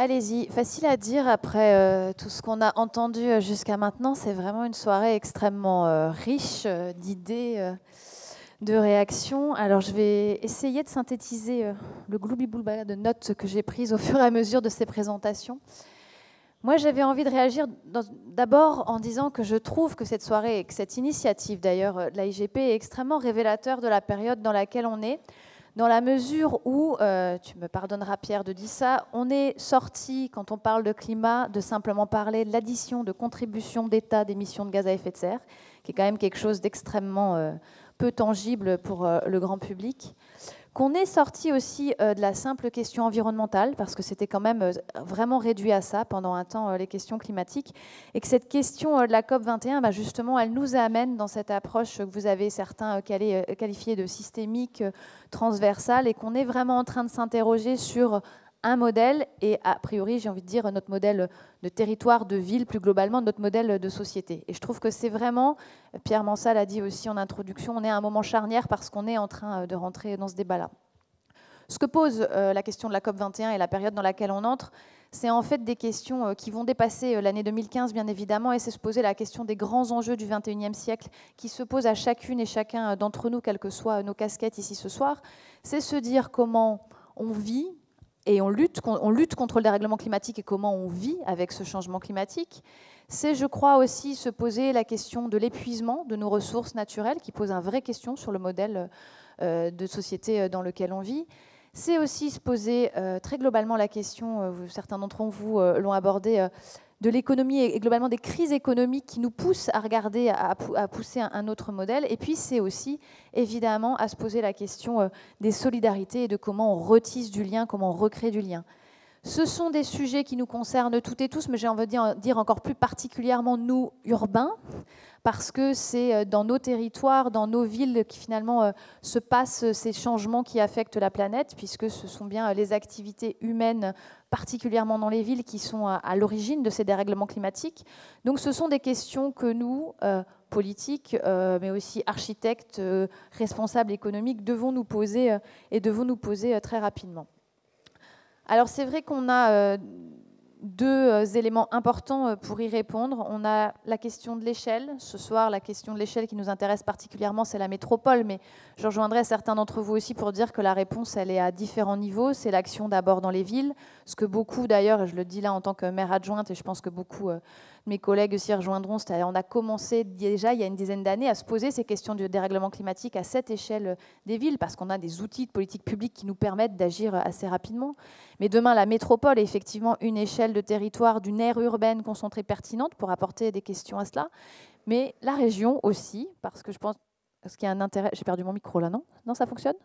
Allez-y, facile à dire après tout ce qu'on a entendu jusqu'à maintenant. C'est vraiment une soirée extrêmement riche d'idées, de réactions. Alors je vais essayer de synthétiser le gloubi-boulga de notes que j'ai prises au fur et à mesure de ces présentations. Moi, j'avais envie de réagir d'abord en disant que je trouve que cette soirée, et que cette initiative d'ailleurs de la IGP est extrêmement révélateur de la période dans laquelle on est, dans la mesure où, tu me pardonneras Pierre de dire ça, on est sorti, quand on parle de climat, de simplement parler de l'addition de contributions d'État d'émissions de gaz à effet de serre, qui est quand même quelque chose d'extrêmement peu tangible pour le grand public. Qu'on est sorti aussi de la simple question environnementale, parce que c'était quand même vraiment réduit à ça pendant un temps, les questions climatiques, et que cette question de la COP21, bah justement, elle nous amène dans cette approche que vous avez certains qualifiée de systémique, transversale, et qu'on est vraiment en train de s'interroger sur un modèle, et a priori, j'ai envie de dire, notre modèle de territoire, de ville, plus globalement, notre modèle de société. Et je trouve que c'est vraiment, Pierre Mansal a dit aussi en introduction, on est à un moment charnière parce qu'on est en train de rentrer dans ce débat-là. Ce que pose la question de la COP21 et la période dans laquelle on entre, c'est en fait des questions qui vont dépasser l'année 2015, bien évidemment, et c'est se poser la question des grands enjeux du XXIe siècle qui se posent à chacune et chacun d'entre nous, quelles que soient nos casquettes ici ce soir. C'est se dire comment on vit, et on lutte contre le dérèglement climatique et comment on vit avec ce changement climatique. C'est, je crois, aussi se poser la question de l'épuisement de nos ressources naturelles, qui pose une vraie question sur le modèle de société dans lequel on vit. C'est aussi se poser très globalement la question, certains d'entre vous l'ont abordé, de l'économie et globalement des crises économiques qui nous poussent à regarder, à pousser un autre modèle. Et puis c'est aussi évidemment à se poser la question des solidarités et de comment on retisse du lien, comment on recrée du lien. Ce sont des sujets qui nous concernent toutes et tous, mais j'ai envie de dire encore plus particulièrement nous, urbains, parce que c'est dans nos territoires, dans nos villes, qui finalement se passent ces changements qui affectent la planète, puisque ce sont bien les activités humaines, particulièrement dans les villes, qui sont à l'origine de ces dérèglements climatiques. Donc ce sont des questions que nous, politiques, mais aussi architectes, responsables économiques, devons nous poser et devons nous poser très rapidement. Alors c'est vrai qu'on a deux éléments importants pour y répondre. On a la question de l'échelle. Ce soir, la question de l'échelle qui nous intéresse particulièrement, c'est la métropole, mais je rejoindrai certains d'entre vous aussi pour dire que la réponse, elle est à différents niveaux. C'est l'action d'abord dans les villes, ce que beaucoup d'ailleurs, et je le dis là en tant que maire adjointe, et je pense que beaucoup de mes collègues aussi rejoindront, c'est-à-dire on a commencé déjà il y a une dizaine d'années à se poser ces questions du dérèglement climatique à cette échelle des villes, parce qu'on a des outils de politique publique qui nous permettent d'agir assez rapidement. Mais demain, la métropole est effectivement une échelle de territoire, d'une aire urbaine concentrée pertinente pour apporter des questions à cela. Mais la région aussi, parce que je pense qu'il y a un intérêt... J'ai perdu mon micro là, non? Non, ça fonctionne?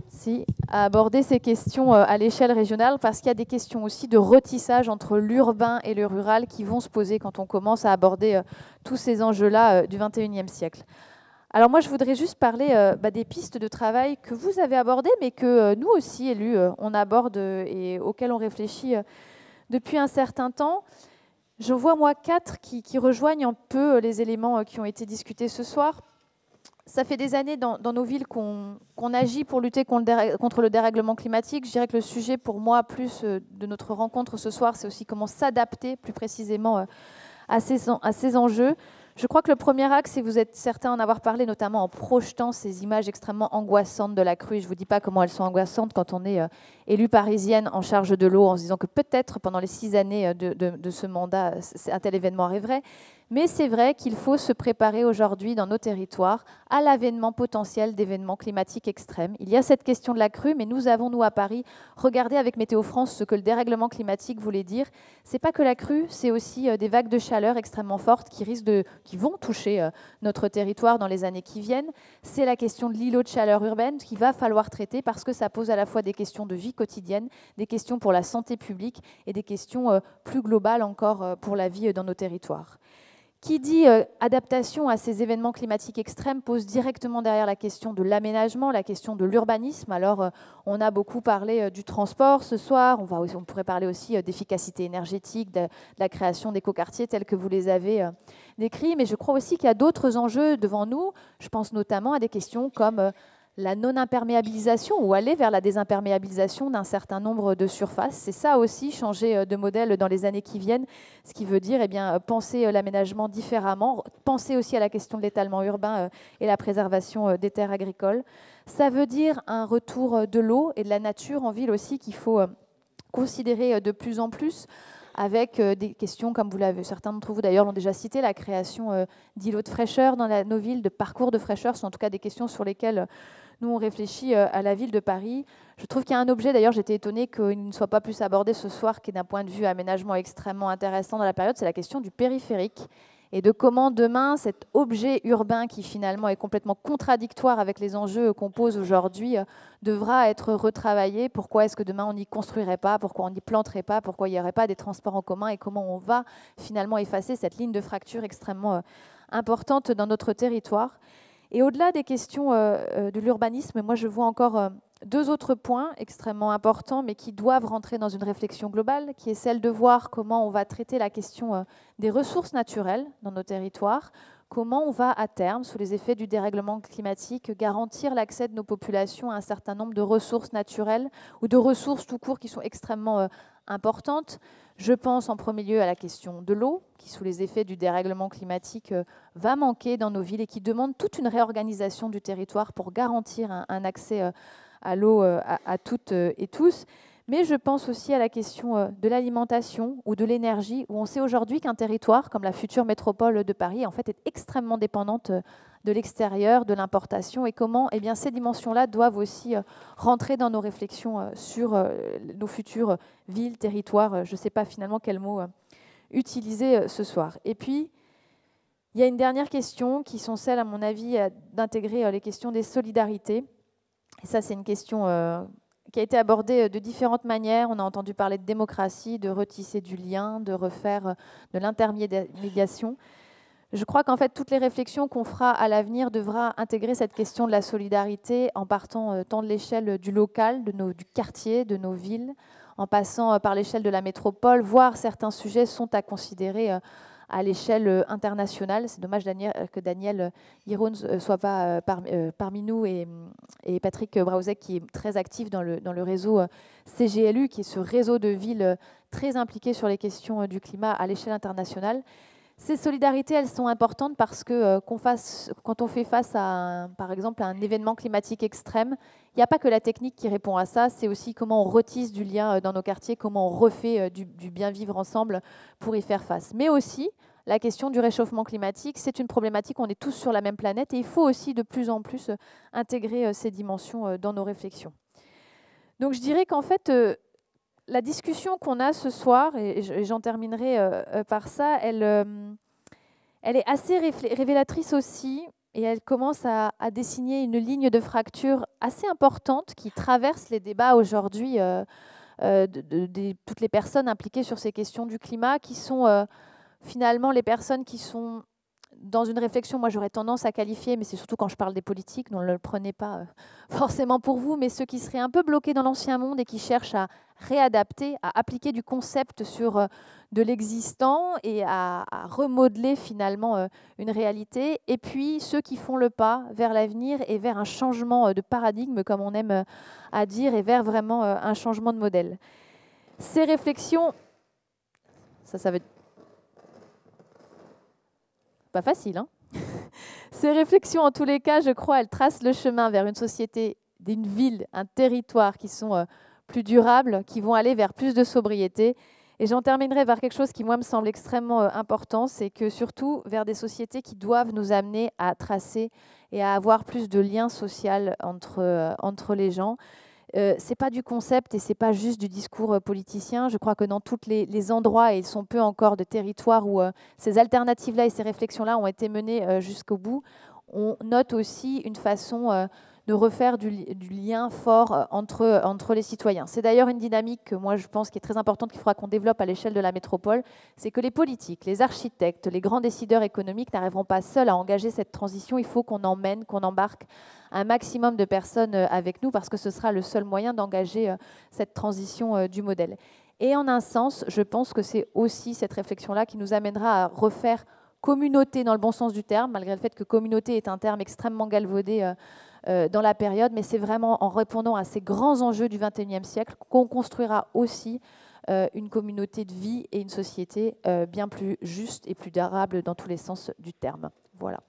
Si, à aborder ces questions à l'échelle régionale, parce qu'il y a des questions aussi de retissage entre l'urbain et le rural qui vont se poser quand on commence à aborder tous ces enjeux-là du XXIe siècle. Alors moi, je voudrais juste parler des pistes de travail que vous avez abordées, mais que nous aussi, élus, on aborde et auxquelles on réfléchit depuis un certain temps. Je vois, moi, 4 qui rejoignent un peu les éléments qui ont été discutés ce soir. Ça fait des années dans nos villes qu'on agit pour lutter contre le dérèglement climatique. Je dirais que le sujet, pour moi, plus de notre rencontre ce soir, c'est aussi comment s'adapter plus précisément à ces enjeux. Je crois que le premier axe, et vous êtes certains en avoir parlé, notamment en projetant ces images extrêmement angoissantes de la crue. Je ne vous dis pas comment elles sont angoissantes quand on est élue parisienne en charge de l'eau, en se disant que peut-être pendant les 6 années de ce mandat, un tel événement arriverait. Mais c'est vrai qu'il faut se préparer aujourd'hui dans nos territoires à l'avènement potentiel d'événements climatiques extrêmes. Il y a cette question de la crue, mais nous avons, nous, à Paris, regardé avec Météo France ce que le dérèglement climatique voulait dire. Ce n'est pas que la crue, c'est aussi des vagues de chaleur extrêmement fortes qui vont toucher notre territoire dans les années qui viennent. C'est la question de l'îlot de chaleur urbaine qu'il va falloir traiter parce que ça pose à la fois des questions de vie quotidienne, des questions pour la santé publique et des questions plus globales encore pour la vie dans nos territoires. Qui dit adaptation à ces événements climatiques extrêmes pose directement derrière la question de l'aménagement, la question de l'urbanisme. Alors, on a beaucoup parlé du transport ce soir, on pourrait parler aussi d'efficacité énergétique, de la création d'écoquartiers tels que vous les avez décrits, mais je crois aussi qu'il y a d'autres enjeux devant nous. Je pense notamment à des questions comme la non-imperméabilisation ou aller vers la désimperméabilisation d'un certain nombre de surfaces. C'est ça aussi, changer de modèle dans les années qui viennent, ce qui veut dire penser l'aménagement différemment, penser aussi à la question de l'étalement urbain et la préservation des terres agricoles. Ça veut dire un retour de l'eau et de la nature en ville aussi qu'il faut considérer de plus en plus, avec des questions, comme vous l'avez, certains d'entre vous d'ailleurs l'ont déjà cité, la création d'îlots de fraîcheur dans nos villes, de parcours de fraîcheur, sont en tout cas des questions sur lesquelles nous on réfléchit à la ville de Paris. Je trouve qu'il y a un objet, d'ailleurs j'étais étonnée qu'il ne soit pas plus abordé ce soir, qui est d'un point de vue aménagement extrêmement intéressant dans la période, c'est la question du périphérique, et de comment demain cet objet urbain qui finalement est complètement contradictoire avec les enjeux qu'on pose aujourd'hui devra être retravaillé. Pourquoi est-ce que demain on n'y construirait pas? Pourquoi on n'y planterait pas? Pourquoi il n'y aurait pas des transports en commun? Et comment on va finalement effacer cette ligne de fracture extrêmement importante dans notre territoire? Et au-delà des questions de l'urbanisme, moi je vois encore deux autres points extrêmement importants, mais qui doivent rentrer dans une réflexion globale, qui est celle de voir comment on va traiter la question des ressources naturelles dans nos territoires, comment on va à terme, sous les effets du dérèglement climatique, garantir l'accès de nos populations à un certain nombre de ressources naturelles ou de ressources tout court qui sont extrêmement importantes. Je pense en premier lieu à la question de l'eau, qui sous les effets du dérèglement climatique va manquer dans nos villes et qui demande toute une réorganisation du territoire pour garantir un accès à l'eau à toutes et tous. Mais je pense aussi à la question de l'alimentation ou de l'énergie, où on sait aujourd'hui qu'un territoire, comme la future métropole de Paris, en fait, est extrêmement dépendante de l'extérieur, de l'importation, et comment ces dimensions-là doivent aussi rentrer dans nos réflexions sur nos futures villes, territoires. Je ne sais pas finalement quel mot utiliser ce soir. Et puis, il y a une dernière question, qui sont celles, à mon avis, d'intégrer les questions des solidarités. Et ça, c'est une question qui a été abordée de différentes manières. On a entendu parler de démocratie, de retisser du lien, de refaire de l'intermédiation. Je crois qu'en fait, toutes les réflexions qu'on fera à l'avenir devra intégrer cette question de la solidarité en partant tant de l'échelle du local, du quartier, de nos villes, en passant par l'échelle de la métropole, voire certains sujets sont à considérer à l'échelle internationale. C'est dommage que Daniel Yeroun ne soit pas parmi nous, et Patrick Brauzek, qui est très actif dans le réseau CGLU, qui est ce réseau de villes très impliquées sur les questions du climat à l'échelle internationale. Ces solidarités, elles sont importantes parce que quand on fait face par exemple, à un événement climatique extrême, il n'y a pas que la technique qui répond à ça, c'est aussi comment on retisse du lien dans nos quartiers, comment on refait du bien vivre ensemble pour y faire face. Mais aussi, la question du réchauffement climatique, c'est une problématique, on est tous sur la même planète, et il faut aussi de plus en plus intégrer ces dimensions dans nos réflexions. Donc je dirais qu'en fait, la discussion qu'on a ce soir, et j'en terminerai par ça, elle est assez révélatrice aussi, et elle commence à dessiner une ligne de fracture assez importante qui traverse les débats aujourd'hui de toutes les personnes impliquées sur ces questions du climat, qui sont finalement les personnes qui sont dans une réflexion, moi j'aurais tendance à qualifier, mais c'est surtout quand je parle des politiques, ne le prenez pas forcément pour vous, mais ceux qui seraient un peu bloqués dans l'ancien monde et qui cherchent à réadapter, à appliquer du concept sur de l'existant et à remodeler finalement une réalité, et puis ceux qui font le pas vers l'avenir et vers un changement de paradigme, comme on aime à dire, et vers vraiment un changement de modèle. Ces réflexions, ça va être pas facile, hein. Ces réflexions, en tous les cas, je crois, elles tracent le chemin vers une société, une ville, un territoire qui sont plus durables, qui vont aller vers plus de sobriété. Et j'en terminerai vers quelque chose qui, moi, me semble extrêmement important, c'est que surtout vers des sociétés qui doivent nous amener à tracer et à avoir plus de liens sociaux entre les gens. C'est pas du concept et c'est pas juste du discours politicien. Je crois que dans tous les endroits, et ils sont peu encore, de territoires où ces alternatives-là et ces réflexions-là ont été menées jusqu'au bout, on note aussi une façon de refaire du lien fort entre les citoyens. C'est d'ailleurs une dynamique que moi je pense qui est très importante, qu'il faudra qu'on développe à l'échelle de la métropole, c'est que les politiques, les architectes, les grands décideurs économiques n'arriveront pas seuls à engager cette transition. Il faut qu'on emmène, qu'on embarque un maximum de personnes avec nous, parce que ce sera le seul moyen d'engager cette transition du modèle. Et en un sens, je pense que c'est aussi cette réflexion-là qui nous amènera à refaire communauté dans le bon sens du terme, malgré le fait que communauté est un terme extrêmement galvaudé dans la période, mais c'est vraiment en répondant à ces grands enjeux du XXIe siècle qu'on construira aussi une communauté de vie et une société bien plus juste et plus durable dans tous les sens du terme. Voilà.